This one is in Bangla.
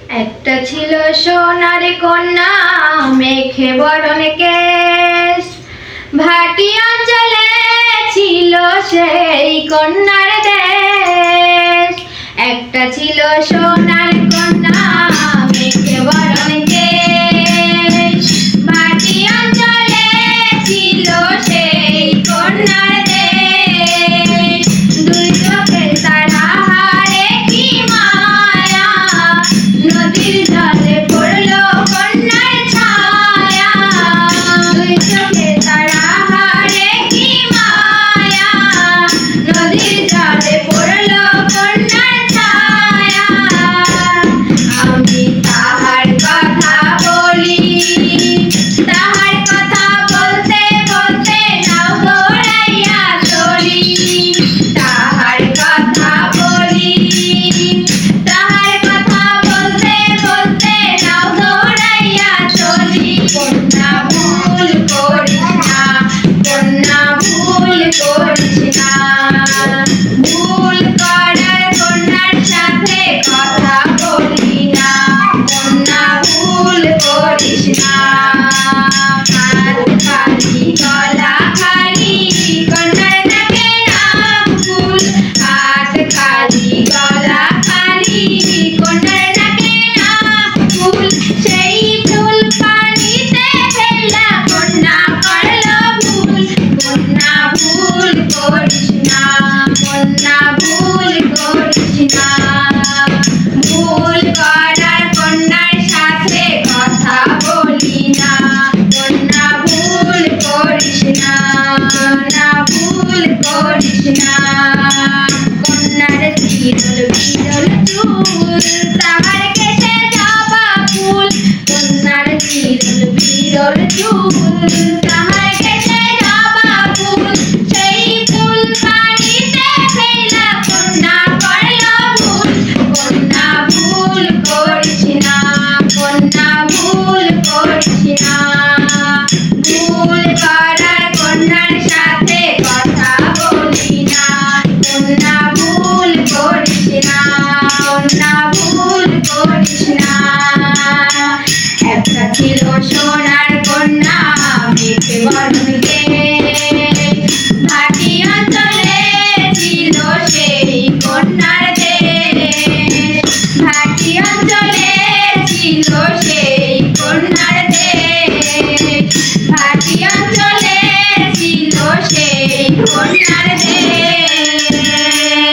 একটা ছিল সোনার কন্যা, মেঘে বরণ কেশ, ভাটি অঞ্চলে ছিল সেই কন্যার দেশ। একটা ছিল সোনার কন্যা, মেঘে বরণ কেশ, ভাটি অঞ্চলে ছিল সেই কন্যার দেশ। দুই চোখে তারা হারে কি মায়া, নদীর